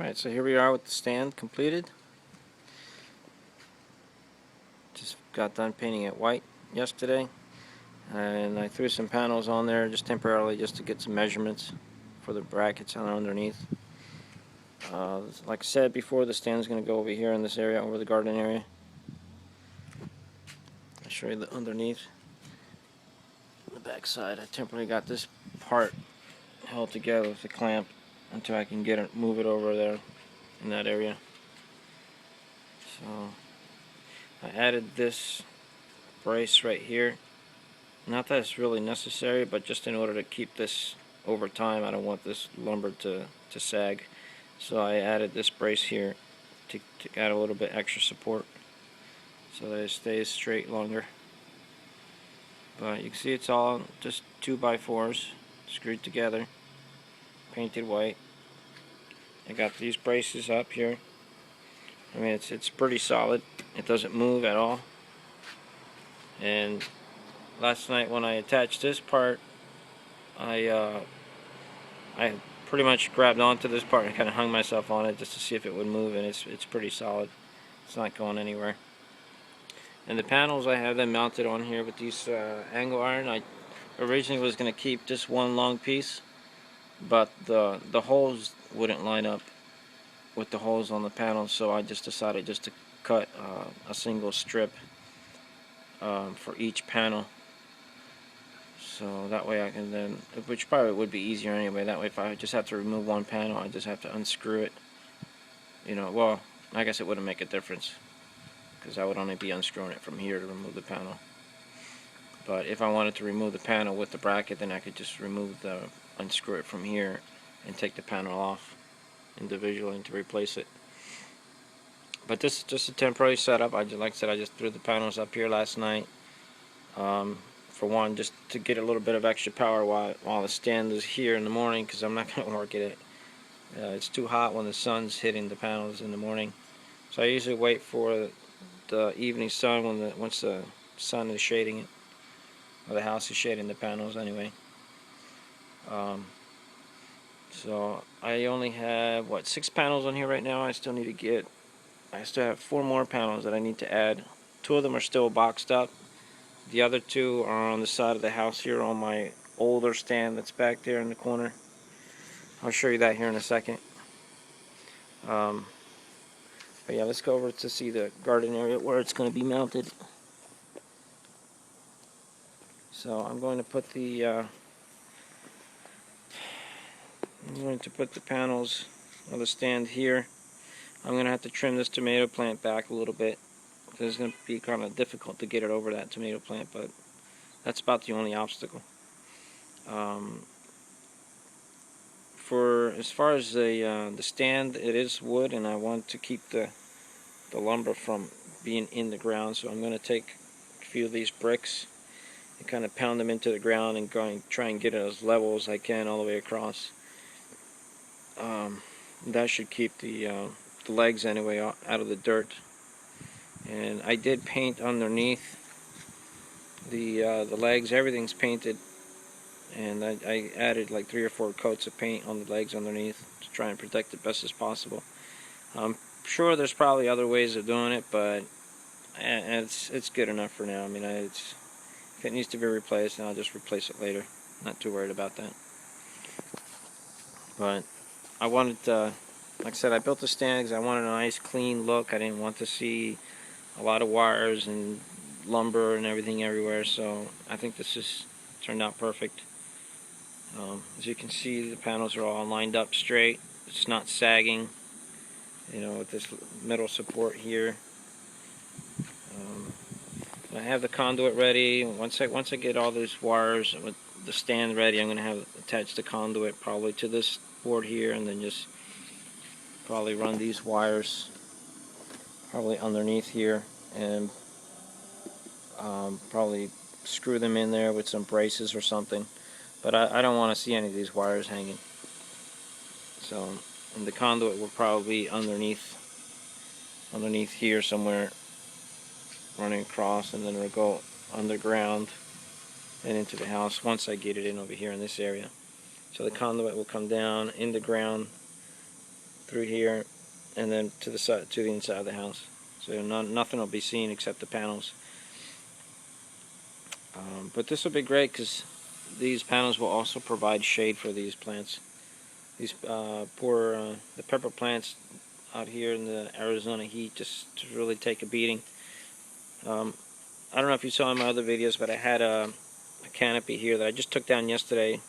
Alright, so here we are with the stand completed. Just got done painting it white yesterday, and I threw some panels on there just temporarily just to get some measurements for the brackets on underneath. Like I said before, the stand's going to go over here in this area, over the garden area. I'll show you the underneath. The back side, I temporarily got this part held together with a clamp until I can get it, move it over there in that area. So I added this brace right here. Not that it's really necessary, but just in order to keep this over time, I don't want this lumber to sag. So I added this brace here to add a little bit extra support so that it stays straight longer. But you can see it's all just 2x4s screwed together, painted white. I got these braces up here. I mean, it's pretty solid. It doesn't move at all. And last night when I attached this part, I pretty much grabbed onto this part and kind of hung myself on it just to see if it would move, and it's pretty solid. It's not going anywhere. And the panels, I have them mounted on here with these angle iron. I originally was going to keep just one long piece, but the holes wouldn't line up with the holes on the panels, so I just decided just to cut a single strip for each panel. So that way I can then, which probably would be easier anyway, that way if I just have to remove one panel, I just have to unscrew it. You know, well, I guess it wouldn't make a difference, because I would only be unscrewing it from here to remove the panel. But if I wanted to remove the panel with the bracket, then I could just unscrew it from here and take the panel off individually to replace it. But this is just a temporary setup. Like I said, I just threw the panels up here last night. For one, just to get a little bit of extra power while the stand is here in the morning, because I'm not going to work at it. It's too hot when the sun's hitting the panels in the morning. So I usually wait for the evening sun once the sun is shading it, or the house is shading the panels anyway. So I only have 6 panels on here right now. I still have 4 more panels that I need to add. 2 of them are still boxed up. The other 2 are on the side of the house here on my older stand that's back there in the corner. I'll show you that here in a second. But yeah, let's go over to see the garden area where it's going to be mounted. So I'm going to put the panels on the stand here. I'm going to have to trim this tomato plant back a little bit. It's going to be kind of difficult to get it over that tomato plant, but that's about the only obstacle. As far as the stand, it is wood, and I want to keep the lumber from being in the ground, so I'm going to take a few of these bricks and kind of pound them into the ground and try and get it as level as I can all the way across. That should keep the legs anyway out of the dirt. And I did paint underneath the legs. Everything's painted, and I added like 3 or 4 coats of paint on the legs underneath to try and protect it best as possible. I'm sure there's probably other ways of doing it, but it's good enough for now. I mean, if it needs to be replaced, then I'll just replace it later. Not too worried about that. But I wanted, like I said, I built the stand because I wanted a nice clean look. I didn't want to see a lot of wires and lumber and everything everywhere, so I think this has turned out perfect. As you can see, the panels are all lined up straight. It's not sagging, you know, with this metal support here. I have the conduit ready. Once I get all these wires with the stand ready, I'm going to have attached the conduit probably to this board here, and then just probably run these wires probably underneath here, and probably screw them in there with some braces or something. But I don't want to see any of these wires hanging. So, and the conduit will probably be underneath here somewhere, running across, and then it'll go underground and into the house once I get it in over here in this area. So the conduit will come down in the ground through here, and then to the side, to the inside of the house. So nothing will be seen except the panels. But this will be great because these panels will also provide shade for these plants. These the pepper plants out here in the Arizona heat just really take a beating. I don't know if you saw in my other videos, but I had a canopy here that I just took down yesterday.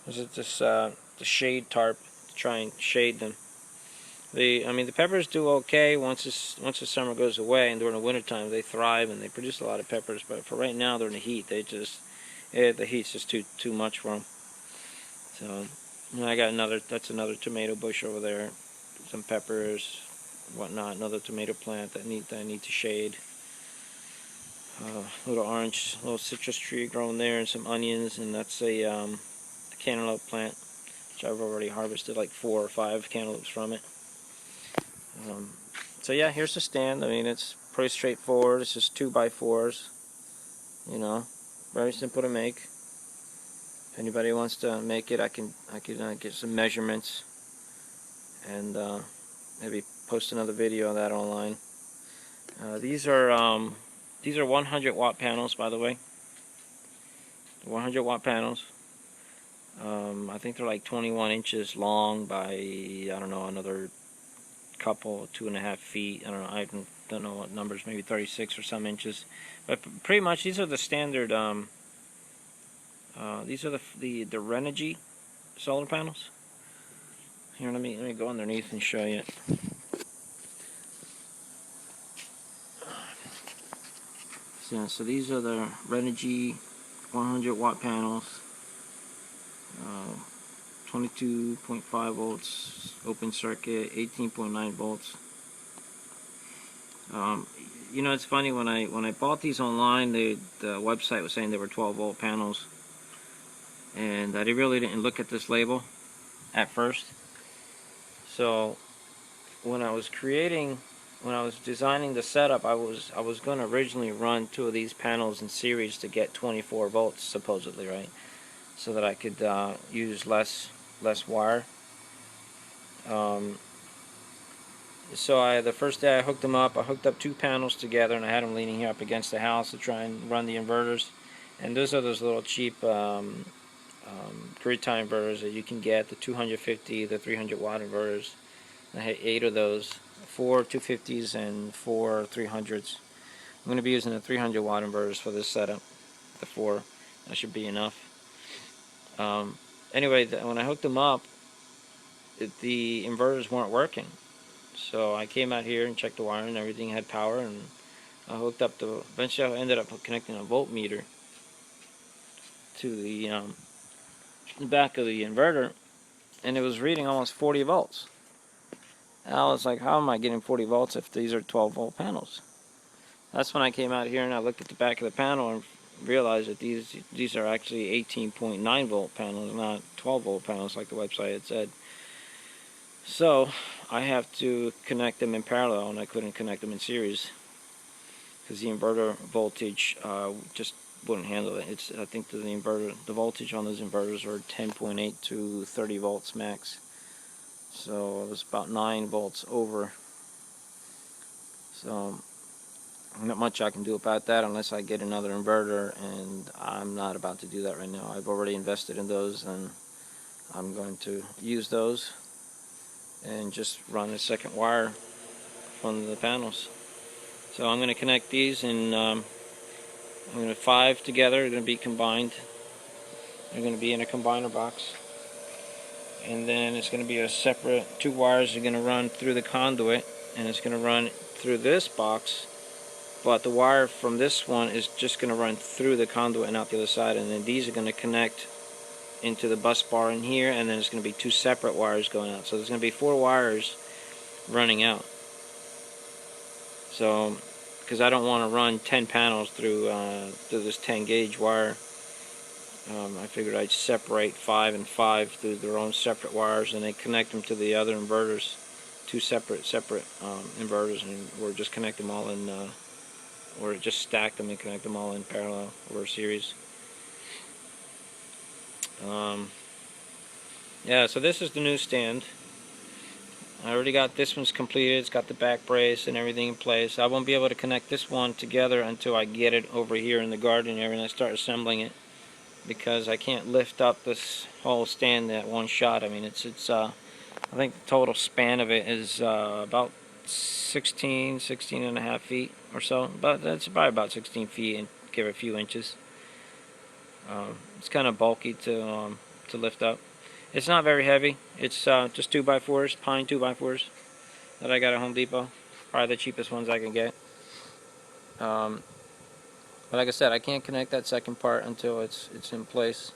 This is the shade tarp to try and shade them. I mean, the peppers do okay once the summer goes away, and during the wintertime they thrive and they produce a lot of peppers. But for right now, during the heat, the heat's just too much for them. So, and I got that's another tomato bush over there, some peppers, whatnot, another tomato plant that I need to shade. Little citrus tree growing there, and some onions, and that's a cantaloupe plant, which I've already harvested like 4 or 5 cantaloupes from it. So yeah, here's the stand. I mean, it's pretty straightforward. It's just 2x4s, you know, very simple to make. If anybody wants to make it, I can get some measurements and maybe post another video of that online. These are 100-watt panels, by the way. 100-watt panels. I think they're like 21 inches long by, I don't know, another couple, 2.5 feet. I don't know. I don't know what numbers. Maybe 36 or some inches. But pretty much these are the standard. These are the Renogy solar panels. Here, let me go underneath and show you. So these are the Renogy 100-watt panels. 22.5 volts open circuit, 18.9 volts. You know, it's funny, when I bought these online, the website was saying they were 12-volt panels, and I really didn't look at this label at first. So when I was designing the setup, I was going to originally run 2 of these panels in series to get 24 volts supposedly, right? So that I could use less wire. So the first day I hooked them up, I hooked up 2 panels together, and I had them leaning here up against the house to try and run the inverters. And those are those little cheap grid tie inverters that you can get, the 250, the 300-watt inverters. I had 8 of those, 4 250s and 4 300s. I'm going to be using the 300-watt inverters for this setup. The 4, that should be enough. Anyway, when I hooked them up, the inverters weren't working. So I came out here and checked the wiring, and everything had power, and I hooked up eventually I ended up connecting a voltmeter to the back of the inverter, and it was reading almost 40 volts. And I was like, how am I getting 40 volts if these are 12-volt panels? That's when I came out here and I looked at the back of the panel and realized that these are actually 18.9 volt panels, not 12-volt panels like the website had said. So I have to connect them in parallel, and I couldn't connect them in series because the inverter voltage just wouldn't handle it. I think the voltage on those inverters are 10.8 to 30 volts max. So it was about 9 volts over. So not much I can do about that unless I get another inverter, and I'm not about to do that right now. I've already invested in those, and I'm going to use those and just run a second wire from the panels. So I'm going to connect these, and I'm going to 5 together. They're going to be combined. They're going to be in a combiner box, and then it's going to be a separate 2 wires are going to run through the conduit, and it's going to run through this box, but the wire from this one is just going to run through the conduit and out the other side, and then these are going to connect into the bus bar in here, and then there's going to be 2 separate wires going out. So there's going to be 4 wires running out. So, because I don't want to run 10 panels through this 10 gauge wire, I figured I'd separate 5 and 5 through their own separate wires, and then connect them to the other inverters, 2 separate inverters, and we'll just connect them all in, or just stack them and connect them all in parallel or series. Yeah, so this is the new stand. I already got this one's completed. It's got the back brace and everything in place. I won't be able to connect this one together until I get it over here in the garden area and I start assembling it, because I can't lift up this whole stand at one shot. I mean, it's I think the total span of it is about 16 and a half feet or so, but that's probably about 16 feet and give it a few inches. It's kind of bulky to lift up. It's not very heavy. It's just 2x4s, pine 2x4s that I got at Home Depot. Probably the cheapest ones I can get. But like I said, I can't connect that second part until it's in place.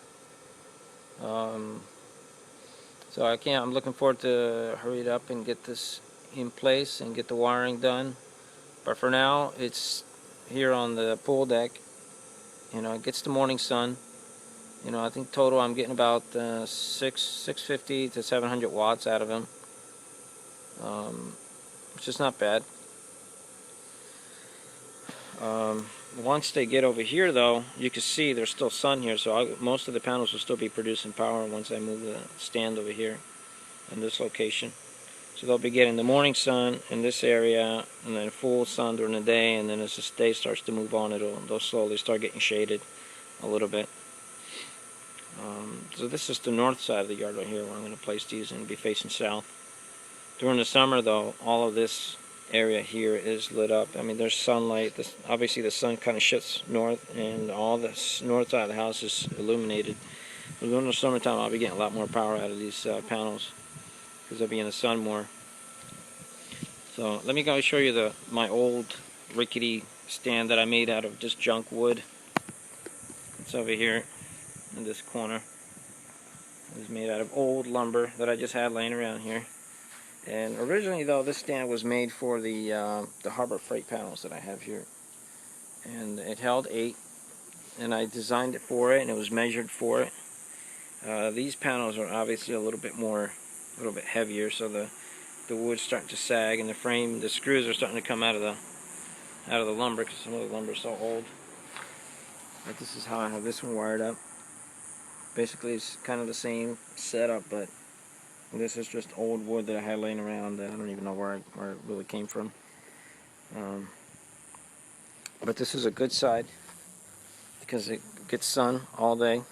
So I can't. I'm looking forward to hurry it up and get this in place and get the wiring done. But for now, it's here on the pool deck. You know, it gets the morning sun. You know, I think total I'm getting about 650 to 700 watts out of them, which is not bad. Once they get over here, though, you can see there's still sun here, so most of the panels will still be producing power once I move the stand over here in this location. So they'll be getting the morning sun in this area, and then full sun during the day, and then as the day starts to move on, they'll slowly start getting shaded a little bit. So this is the north side of the yard right here where I'm going to place these and be facing south. During the summer, though, all of this area here is lit up. I mean, there's sunlight. Obviously the sun kind of shifts north, and all this north side of the house is illuminated. But during the summertime, I'll be getting a lot more power out of these panels because they'll be in the sun more. So let me go show you my old rickety stand that I made out of just junk wood. It's over here in this corner. It was made out of old lumber that I just had laying around here. And originally, though, this stand was made for the Harbor Freight panels that I have here. And it held 8, and I designed it for it, and it was measured for it. These panels are obviously a little bit heavier, so the wood's starting to sag, and the screws are starting to come out of the lumber because some of the lumber is so old. But this is how I have this one wired up. Basically, it's kind of the same setup, but this is just old wood that I had laying around that I don't even know where it really came from. But this is a good side because it gets sun all day.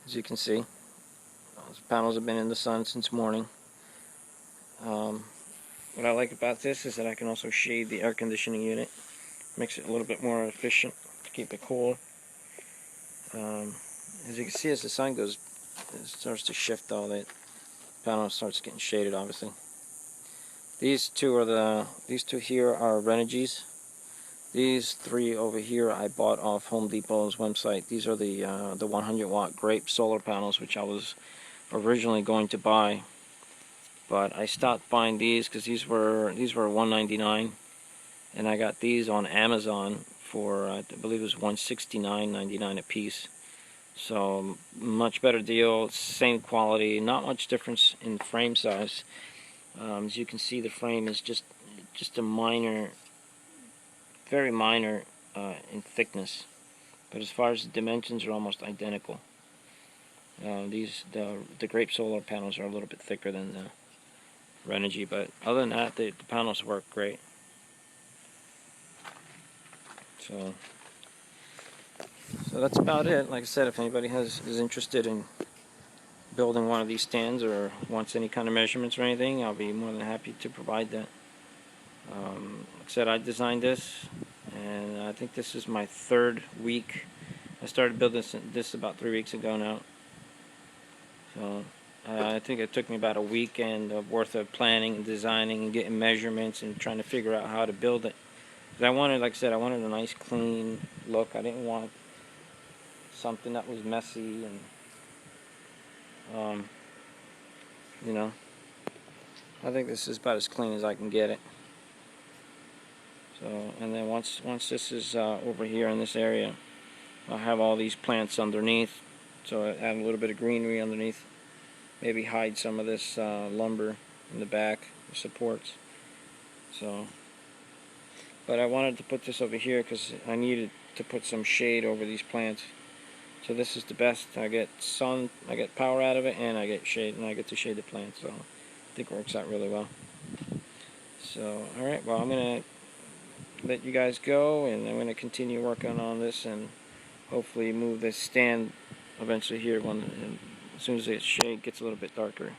As you can see, those panels have been in the sun since morning. What I like about this is that I can also shade the air conditioning unit. Makes it a little bit more efficient to keep it cool. As you can see, as the sun goes, it starts to shift all that. Panel starts getting shaded, obviously. These two here are Renogy's. These 3 over here I bought off Home Depot's website. These are the 100-watt Grape solar panels, which I was originally going to buy, but I stopped buying these because these were $199, and I got these on Amazon for I believe it was $169.99 a piece. So much better deal, same quality, not much difference in frame size. As you can see, the frame is just a minor, very minor in thickness, but as far as the dimensions are almost identical. The Grape solar panels are a little bit thicker than the Renogy, but other than that, the panels work great. So that's about it. Like I said, if anybody is interested in building one of these stands or wants any kind of measurements or anything, I'll be more than happy to provide that. Like I said, I designed this, and I think this is my 3rd week. I started building this about 3 weeks ago now. So I think it took me about a weekend worth of planning and designing and getting measurements and trying to figure out how to build it. Because I wanted, like I said, I wanted a nice clean look. I didn't want something that was messy, and you know, I think this is about as clean as I can get it. So, and then once this is over here in this area, I'll have all these plants underneath, so I add a little bit of greenery underneath, maybe hide some of this lumber in the back, the supports. So, but I wanted to put this over here because I needed to put some shade over these plants. So this is the best. I get sun, I get power out of it, and I get shade, and I get to shade the plants. So I think it works out really well. So, alright, well, I'm going to let you guys go, and I'm going to continue working on this and hopefully move this stand eventually here as soon as the shade gets a little bit darker.